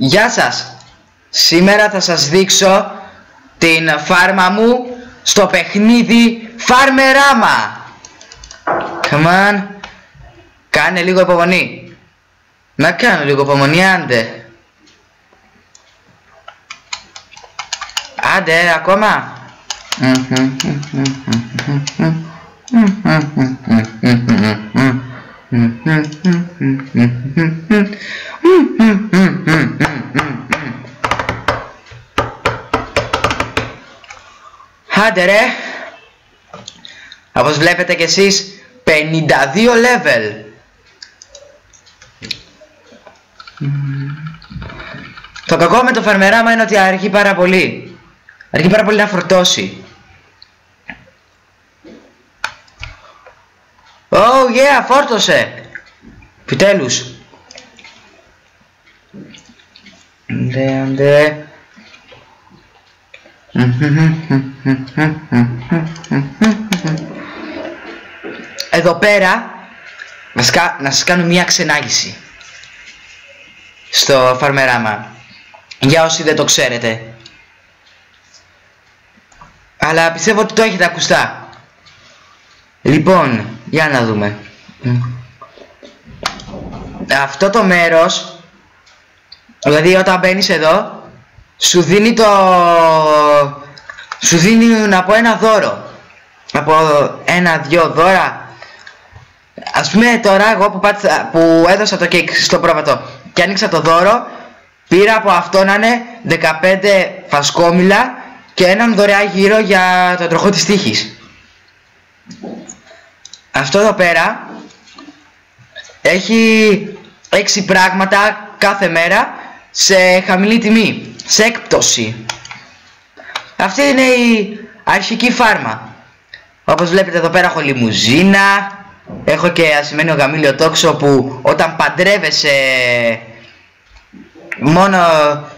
Γεια σας! Σήμερα θα σας δείξω την φάρμα μου στο παιχνίδι Farmerama. Come on. Κάνε λίγο υπομονή. Να κάνω λίγο υπομονή, άντε. Άντε, ακόμα. Άντε ρε. Όπως βλέπετε κι εσείς 52 level. Το κακό με το Farmerama είναι ότι αργεί πάρα πολύ. Αργεί πάρα πολύ να φορτώσει. Oh yeah, φόρτωσε. Επιτέλους. Άντε. Εδώ πέρα να σας κάνω μια ξενάγηση στο Farmerama, για όσοι δεν το ξέρετε, αλλά πιστεύω ότι το έχετε ακουστά. Λοιπόν, για να δούμε. Αυτό το μέρος, δηλαδή όταν μπαίνεις εδώ, σου δίνει να πω ένα δώρο. Από 1-2 δώρα. Ας πούμε τώρα εγώ που έδωσα το κέικ στο πρόβατο και άνοιξα το δώρο, πήρα από αυτό να είναι 15 φασκόμηλα και έναν δωρεά γύρο για το τροχό της τύχης. Αυτό εδώ πέρα έχει 6 πράγματα κάθε μέρα σε χαμηλή τιμή, σε έκπτωση. Αυτή είναι η αρχική φάρμα. Όπως βλέπετε εδώ πέρα έχω λιμουζίνα, έχω και ασημένιο γαμήλιο τόξο που όταν παντρεύεσαι μόνο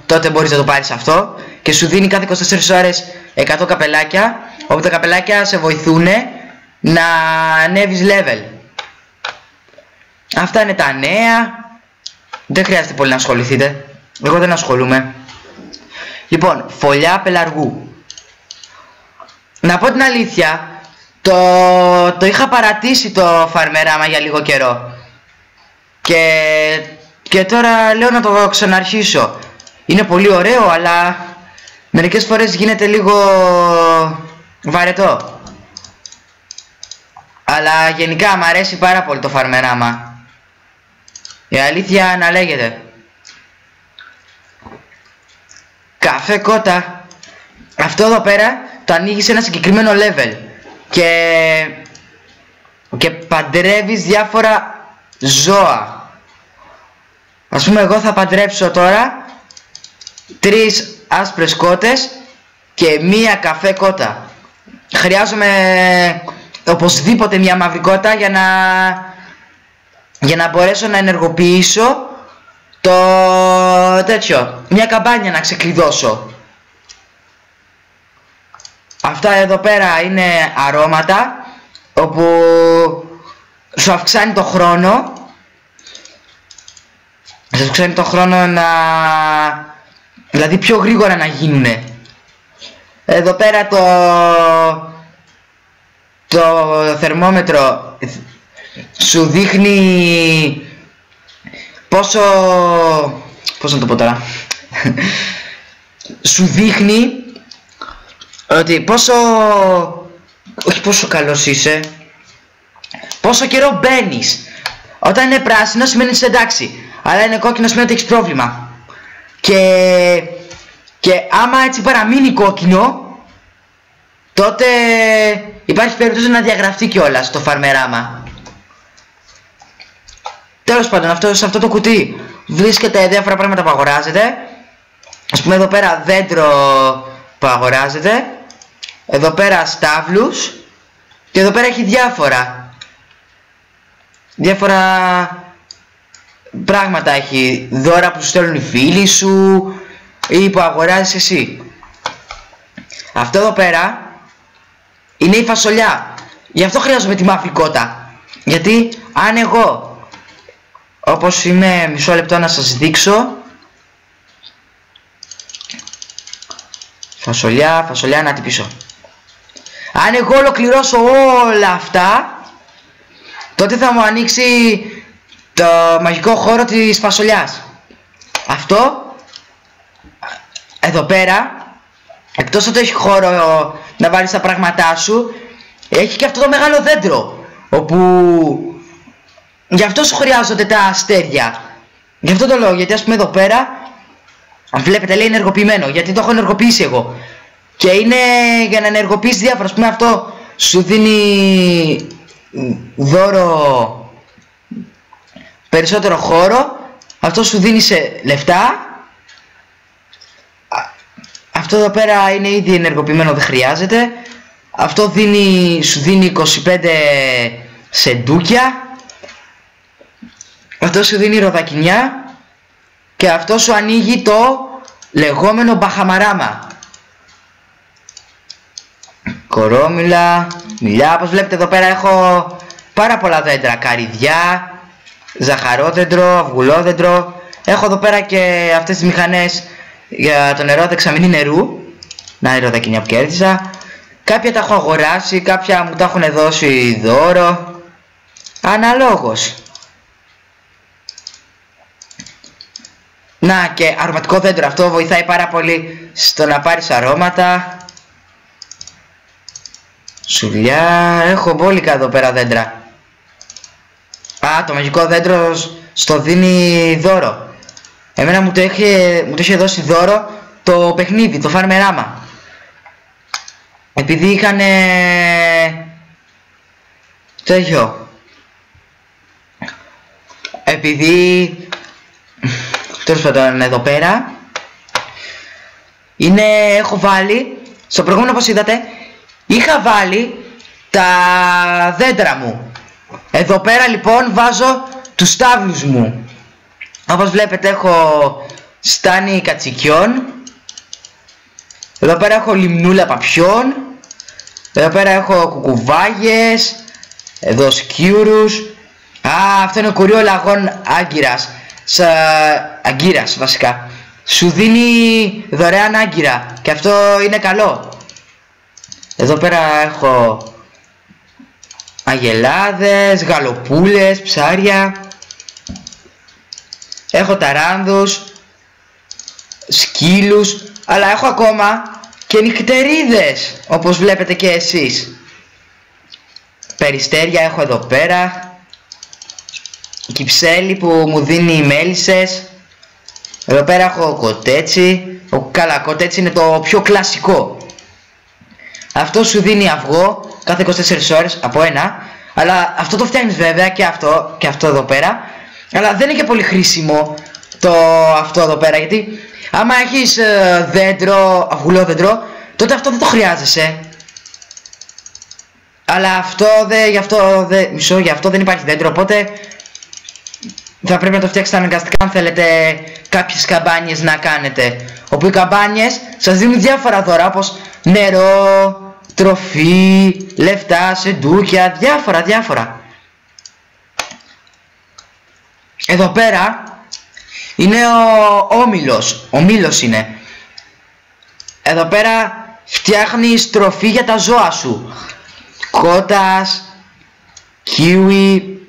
τότε μπορείς να το πάρεις αυτό, και σου δίνει κάθε 24 ώρες 100 καπελάκια, όπου τα καπελάκια σε βοηθούν να ανέβεις level. Αυτά είναι τα νέα. Δεν χρειάζεται πολύ να ασχοληθείτε. Εγώ δεν ασχολούμαι. Λοιπόν, φωλιά πελαργού. Να πω την αλήθεια, το είχα παρατήσει το Farmerama για λίγο καιρό. Και τώρα λέω να το ξαναρχίσω. Είναι πολύ ωραίο, αλλά μερικές φορές γίνεται λίγο βαρετό. Αλλά γενικά μου αρέσει πάρα πολύ το Farmerama. Η αλήθεια να λέγεται. Καφέ κότα. Αυτό εδώ πέρα το ανοίγεις σε ένα συγκεκριμένο level και παντρεύεις διάφορα ζώα. Ας πούμε εγώ θα παντρέψω τώρα 3 άσπρες κότες και 1 καφέ κότα. Χρειάζομαι οπωσδήποτε μια μαύρη κότα για να μπορέσω να ενεργοποιήσω μια καμπάνια να ξεκλειδώσω. Αυτά εδώ πέρα είναι αρώματα, όπου σου αυξάνει το χρόνο. Σου αυξάνει το χρόνο δηλαδή πιο γρήγορα να Εδώ πέρα το θερμόμετρο σου δείχνει πώς να το πω τώρα. Σου δείχνει ότι όχι πόσο καλός είσαι, πόσο καιρό μπαίνεις. Όταν είναι πράσινο σημαίνει είσαι εντάξει, αλλά είναι κόκκινο σημαίνει ότι έχεις πρόβλημα. Και άμα έτσι παραμείνει κόκκινο, τότε υπάρχει περίπτωση να διαγραφτεί κιόλας το Farmerama. Τέλος πάντων, σε αυτό το κουτί βρίσκεται διάφορα πράγματα που αγοράζετε. Ας πούμε εδώ πέρα δέντρο που αγοράζετε, εδώ πέρα στάβλους, και εδώ πέρα έχει διάφορα πράγματα. Έχει δώρα που σου στέλνουν οι φίλοι σου ή που αγοράζεις εσύ. Αυτό εδώ πέρα είναι η φασολιά. Γι' αυτό χρειάζομαι τη μαύρη κότα. Γιατί αν εγώ, όπως είμαι, μισό λεπτό να σας δείξω, Φασολιά, φασολιά, να την πίσω. Αν εγώ ολοκληρώσω όλα αυτά, τότε θα μου ανοίξει το μαγικό χώρο της φασολιάς. Αυτό εδώ πέρα, εκτός ότι έχει χώρο να βάλεις τα πράγματά σου, έχει και αυτό το μεγάλο δέντρο, όπου γι' αυτό σου χρειάζονται τα αστέρια. Γι' αυτό το λόγο, γιατί ας πούμε εδώ πέρα, αν βλέπετε λέει ενεργοποιημένο, γιατί το έχω ενεργοποιήσει εγώ. Και είναι για να ενεργοποιήσει διάφορα, ας πούμε αυτό σου δίνει δώρο περισσότερο χώρο, αυτό σου δίνει σε λεφτά. Αυτό εδώ πέρα είναι ήδη ενεργοποιημένο, δεν χρειάζεται. Αυτό σου δίνει 25 σεντούκια. Αυτό σου δίνει ροδακινιά. Και αυτό σου ανοίγει το λεγόμενο μπαχαμαράμα. Κορόμιλα, μιλιά. Όπως βλέπετε εδώ πέρα έχω πάρα πολλά δέντρα. Καρυδιά, ζαχαρόδεντρο, αυγουλόδεντρο. Έχω εδώ πέρα και αυτές τις μηχανές για το νερό, δεξαμενή νερού. Να, η ροδακινιά που κέρδισα. Κάποια τα έχω αγοράσει, κάποια μου τα έχουν δώσει δώρο. Αναλόγως. Να, και αρωματικό δέντρο, αυτό βοηθάει πάρα πολύ στο να πάρεις αρώματα. Σουλιά, έχω μπόλικα εδώ πέρα δέντρα. Α, το μαγικό δέντρο στο δίνει δώρο. Εμένα μου το είχε δώσει δώρο το παιχνίδι, το Farmerama. Επειδή είχαν τέτοιο. Επειδή τέλος πάντων εδώ πέρα έχω βάλει, στο προηγούμενο όπως είδατε, είχα βάλει τα δέντρα μου. Εδώ πέρα λοιπόν βάζω τους στάβλους μου. Όπως βλέπετε έχω στάνι κατσικιών. Εδώ πέρα έχω λιμνούλα παπιών. Εδώ πέρα έχω κουκουβάγες. Εδώ σκιούρους. Α, αυτό είναι κουρίο λαγών άγκυρας. Αγκύρας βασικά. Σου δίνει δωρεάν άγκυρα. Και αυτό είναι καλό. Εδώ πέρα έχω αγελάδες, γαλοπούλες, ψάρια. Έχω ταράνδους, σκύλους, αλλά έχω ακόμα και νυχτερίδες, όπως βλέπετε και εσείς. Περιστέρια έχω εδώ πέρα. Κυψέλη που μου δίνει μέλισσες. Εδώ πέρα έχω κοτέτσι. Καλά, κοτέτσι είναι το πιο κλασικό. Αυτό σου δίνει αυγό κάθε 24 ώρες από ένα. Αλλά αυτό το φτιάχνεις βέβαια και αυτό εδώ πέρα. Αλλά δεν είναι και πολύ χρήσιμο αυτό εδώ πέρα, γιατί άμα έχεις δέντρο, αυγουλόδεντρο, τότε αυτό δεν το χρειάζεσαι. Αλλά γι' αυτό δεν υπάρχει δέντρο, οπότε θα πρέπει να το φτιάξετε αναγκαστικά αν θέλετε κάποιες καμπάνιες να κάνετε. Όπου οι καμπάνιες σας δίνουν διάφορα δώρα, όπως νερό, τροφή, λεφτά, σεντούκια, διάφορα. Εδώ πέρα είναι ο μήλος είναι. Εδώ πέρα φτιάχνεις τροφή για τα ζώα σου. Κότας, κίουι,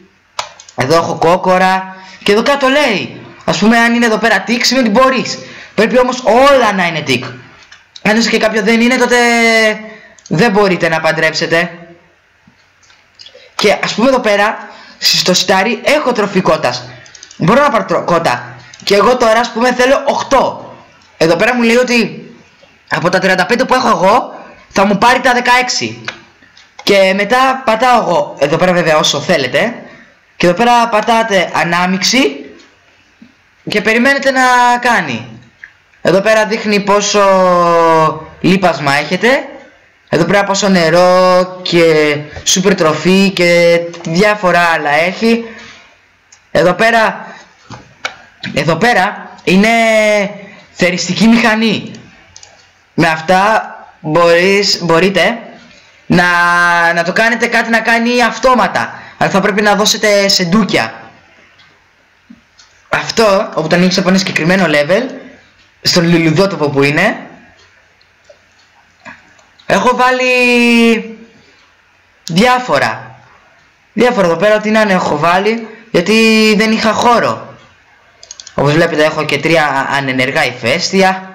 εδώ έχω κόκορα. Και εδώ κάτω λέει, ας πούμε αν είναι εδώ πέρα τικ σημαίνει ότι μπορείς. Πρέπει όμως όλα να είναι τικ. Αν είσαι και κάποιο δεν είναι, τότε δεν μπορείτε να παντρέψετε. Και ας πούμε εδώ πέρα στο σιτάρι έχω τροφή κότας. Μπορώ να πάρω κότα. Και εγώ τώρα ας πούμε θέλω 8. Εδώ πέρα μου λέει ότι από τα 35 που έχω εγώ θα μου πάρει τα 16. Και μετά πατάω εγώ, εδώ πέρα βέβαια όσο θέλετε. Και εδώ πέρα πατάτε ανάμιξη και περιμένετε να κάνει. Εδώ πέρα δείχνει πόσο λίπασμα έχετε. Εδώ πέρα πόσο νερό και σούπερ τροφή και διάφορα άλλα έχει. Εδώ πέρα είναι θεριστική μηχανή. Με αυτά μπορείτε να το κάνετε κάτι να κάνει αυτόματα. Αλλά θα πρέπει να δώσετε σεντούκια. Αυτό, όπου το ανοίξεις από ένα συγκεκριμένο level, στον λουλουδότοπο που είναι, Έχω βάλει διάφορα εδώ πέρα, ό,τι να είναι έχω βάλει, γιατί δεν είχα χώρο. Όπως βλέπετε έχω και 3 ανενεργά ηφαίστεια.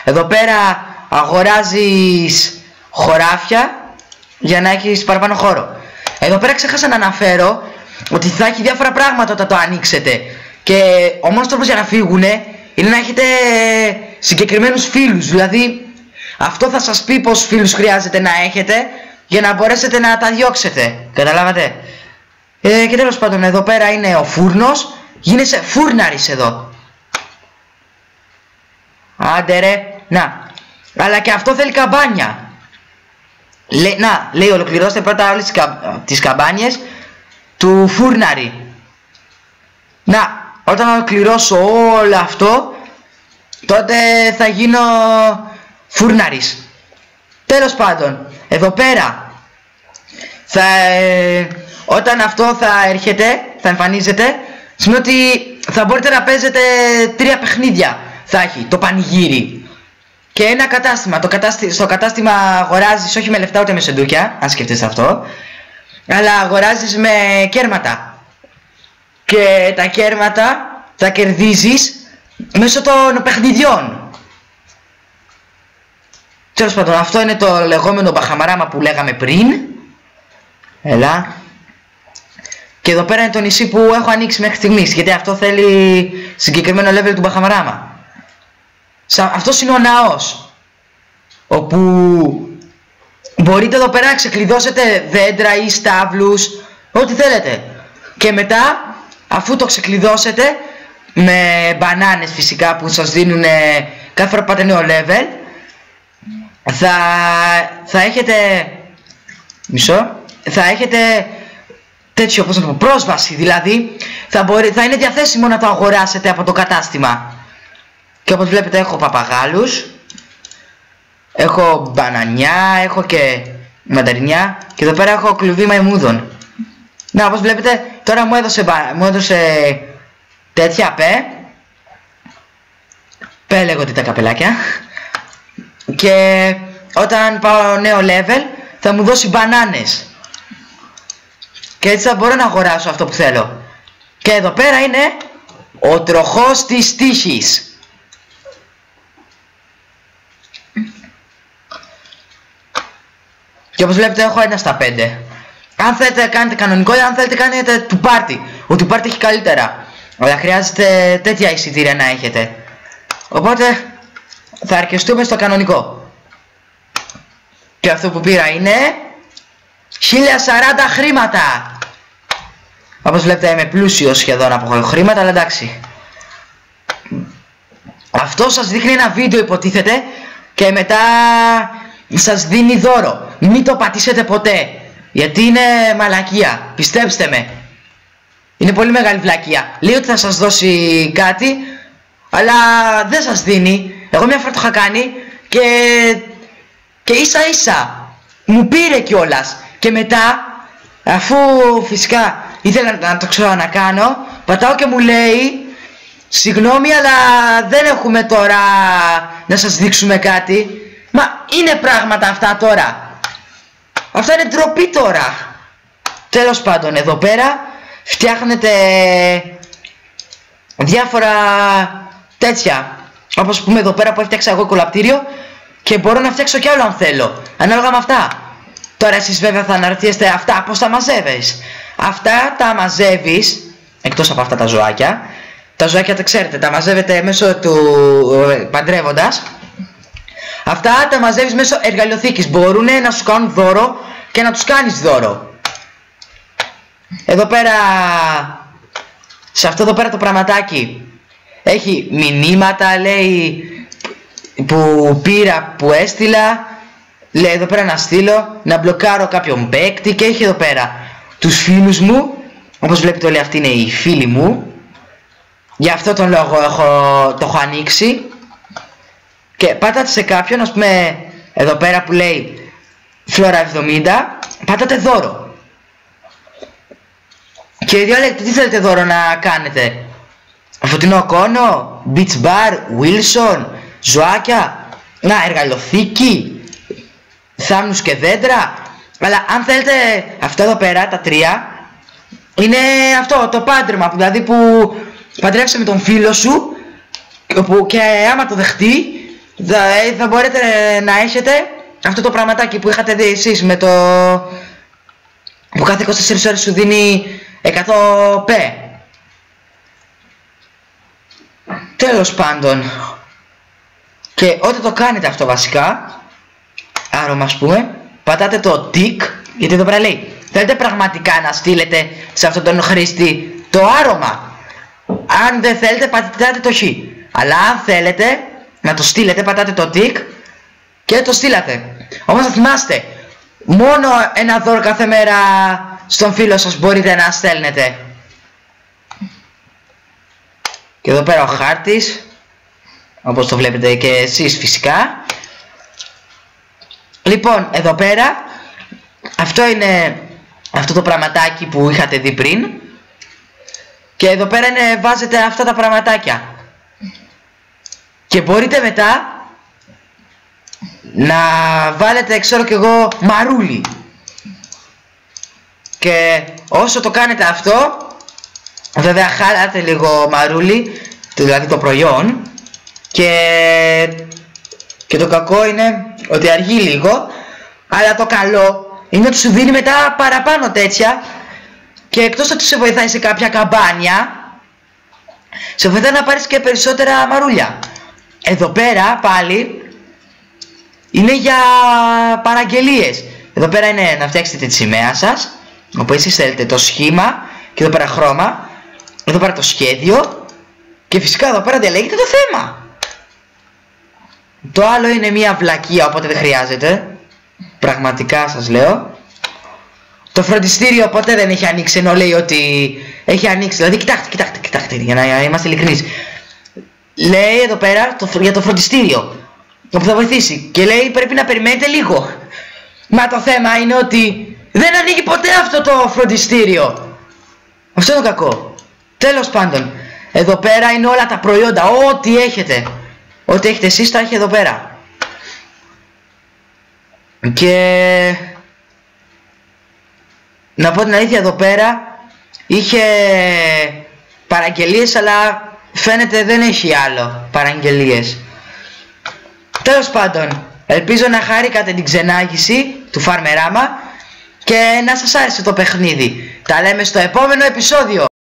Εδώ πέρα αγοράζεις χωράφια για να έχεις παραπάνω χώρο. Εδώ πέρα ξέχασα να αναφέρω ότι θα έχει διάφορα πράγματα όταν το ανοίξετε. Και ο μόνος τρόπος για να φύγουνε είναι να έχετε συγκεκριμένους φίλους. Δηλαδή αυτό θα σας πει πόσους φίλους χρειάζεται να έχετε για να μπορέσετε να τα διώξετε. Καταλάβατε? Και τέλος πάντων εδώ πέρα είναι ο φούρνος. Γίνεσαι φούρναρης εδώ. Άντε ρε. Να. Αλλά και αυτό θέλει καμπάνια. Λέει ολοκληρώστε πρώτα όλες τις καμπάνιες του φούρναρη. Να. Όταν ολοκληρώσω όλο αυτό, τότε θα γίνω φούρναρης. Τέλος πάντων, εδώ πέρα όταν αυτό θα έρχεται, θα εμφανίζεται, σημαίνει ότι θα μπορείτε να παίζετε 3 παιχνίδια. Θα έχει το πανηγύρι και ένα κατάστημα. Στο κατάστημα αγοράζεις όχι με λεφτά ούτε με σεντούκια, αν σκεφτείς αυτό, αλλά αγοράζεις με κέρματα. Και τα κέρματα τα κερδίζεις μέσω των παιχνιδιών. Τέλος πάντων, αυτό είναι το λεγόμενο μπαχαμαράμα που λέγαμε πριν. Έλα. Και εδώ πέρα είναι το νησί που έχω ανοίξει μέχρι στιγμής, γιατί αυτό θέλει συγκεκριμένο level του μπαχαμαράμα. Αυτός είναι ο ναός, όπου μπορείτε εδώ πέρα να ξεκλειδώσετε δέντρα ή στάβλους, ό,τι θέλετε. Και μετά, αφού το ξεκλειδώσετε, με μπανάνες φυσικά που σας δίνουν κάθε φορά που πάτε νέο level, θα έχετε θα έχετε τέτοιο, πώς να το πω, πρόσβαση. Δηλαδή θα είναι διαθέσιμο να το αγοράσετε από το κατάστημα. Και όπως βλέπετε έχω παπαγάλους, έχω μπανανιά, έχω και μανταρινιά και εδώ πέρα έχω κλουβί μαϊμούδων. Να, όπως βλέπετε τώρα μου έδωσε τέτοια πε λέγονται τα καπελάκια. Και όταν πάω νέο level θα μου δώσει μπανάνες. Και έτσι θα μπορώ να αγοράσω αυτό που θέλω. Και εδώ πέρα είναι ο τροχός της τύχης. Και όπως βλέπετε έχω 1 στα 5. Αν θέλετε κάνετε κανονικό ή αν θέλετε κάνετε του πάρτι. Ο του πάρτι έχει καλύτερα. Αλλά χρειάζεται τέτοια εισιτήρια να έχετε. Οπότε θα αρκεστούμε στο κανονικό. Και αυτό που πήρα είναι 1040 χρήματα. Όπως βλέπετε είμαι πλούσιος σχεδόν από χρήματα, αλλά εντάξει. Αυτό σας δείχνει ένα βίντεο υποτίθεται και μετά σας δίνει δώρο. Μην το πατήσετε ποτέ, γιατί είναι μαλακία, πιστέψτε με. Είναι πολύ μεγάλη βλακεία. Λέει ότι θα σας δώσει κάτι, αλλά δεν σας δίνει. Εγώ μια φορά το είχα κάνει και ίσα ίσα μου πήρε κιόλας. Και μετά, αφού φυσικά ήθελα να το ξανακάνω, πατάω και μου λέει συγγνώμη, αλλά δεν έχουμε τώρα να σας δείξουμε κάτι. Μα είναι πράγματα αυτά τώρα. Αυτά είναι ντροπή τώρα. Τέλος πάντων, εδώ πέρα φτιάχνετε διάφορα τέτοια. Όπως πούμε εδώ πέρα που έφτιαξα εγώ κολαπτήριο και μπορώ να φτιάξω κι άλλο αν θέλω. Ανάλογα με αυτά. Τώρα εσείς βέβαια θα αναρωτιέστε αυτά πώς τα μαζεύεις. Αυτά τα μαζεύεις, εκτός από αυτά τα ζωάκια. Τα ζωάκια τα ξέρετε, τα μαζεύετε μέσω του παντρεύοντας. Αυτά τα μαζεύεις μέσω εργαλειοθήκης. Μπορούν να σου κάνουν δώρο και να τους κάνεις δώρο. Εδώ πέρα, σε αυτό εδώ πέρα το πραγματάκι έχει μηνύματα, λέει, που πήρα, που έστειλα. Λέει εδώ πέρα να στείλω, να μπλοκάρω κάποιον παίκτη και έχει εδώ πέρα τους φίλους μου. Όπως βλέπετε όλοι αυτοί είναι οι φίλοι μου. Γι' αυτό τον λόγο το έχω ανοίξει. Και πάtate σε κάποιον, ας πούμε εδώ πέρα που λέει Φλόρα 70, πάtate δώρο. Και διαλέγετε τι θέλετε δώρο να κάνετε. Φωτεινό κόνο, beach bar, Wilson, ζωάκια. να, εργαλειοθήκη, θάμνους και δέντρα. Αλλά αν θέλετε αυτό εδώ πέρα, τα 3, είναι αυτό το πάντρεμα, δηλαδή που παντρεύεσαι με τον φίλο σου και άμα το δεχτεί θα μπορείτε να έχετε αυτό το πραγματάκι που είχατε δει εσείς με το που κάθε 24 ώρες σου δίνει 100 π. Τέλος πάντων, και όταν το κάνετε αυτό βασικά, άρωμα ας πούμε, πατάτε το tick, γιατί εδώ πέρα λέει θέλετε πραγματικά να στείλετε σε αυτόν τον χρήστη το άρωμα. Αν δεν θέλετε πατάτε το χ. Αλλά αν θέλετε να το στείλετε πατάτε το tick και το στείλατε. Όμως θα θυμάστε, μόνο ένα δώρο κάθε μέρα στον φίλο σας μπορείτε να στέλνετε. Και εδώ πέρα ο χάρτης, όπως το βλέπετε και εσείς φυσικά. Λοιπόν, εδώ πέρα, αυτό είναι αυτό το πραγματάκι που είχατε δει πριν. Και εδώ πέρα είναι, βάζετε αυτά τα πραγματάκια. Και μπορείτε μετά να βάλετε, ξέρω κι εγώ, μαρούλι. Και όσο το κάνετε αυτό, βέβαια χάλατε λίγο μαρούλι, δηλαδή το προϊόν. Και το κακό είναι ότι αργεί λίγο, αλλά το καλό είναι ότι σου δίνει μετά παραπάνω τέτοια. Και εκτός ότι σε βοηθάει σε κάποια καμπάνια, σε βοηθάει να πάρεις και περισσότερα μαρούλια. Εδώ πέρα πάλι είναι για παραγγελίες. Εδώ πέρα είναι να φτιάξετε τη σημαία σας, όπου εσείς θέλετε το σχήμα, και εδώ πέρα χρώμα, εδώ πέρα το σχέδιο, και φυσικά εδώ πέρα διαλέγετε το θέμα. Το άλλο είναι μια βλακεία, οπότε δεν χρειάζεται. Πραγματικά σας λέω. Το φροντιστήριο ποτέ δεν έχει ανοίξει, ενώ λέει ότι έχει ανοίξει. Δηλαδή κοιτάξτε, για να είμαστε ειλικρινείς. Λέει εδώ πέρα για το φροντιστήριο, όπου θα βοηθήσει, και λέει πρέπει να περιμένετε λίγο. Μα το θέμα είναι ότι δεν ανοίγει ποτέ αυτό το φροντιστήριο. Αυτό είναι το κακό. Τέλος πάντων, εδώ πέρα είναι όλα τα προϊόντα, ό,τι έχετε. Ό,τι έχετε εσείς τα έχει εδώ πέρα. Και να πω την αλήθεια, εδώ πέρα είχε παραγγελίες, αλλά φαίνεται δεν έχει άλλο παραγγελίες. Τέλος πάντων, ελπίζω να χάρηκατε την ξενάγηση του Farmerama και να σας άρεσε το παιχνίδι. Τα λέμε στο επόμενο επεισόδιο.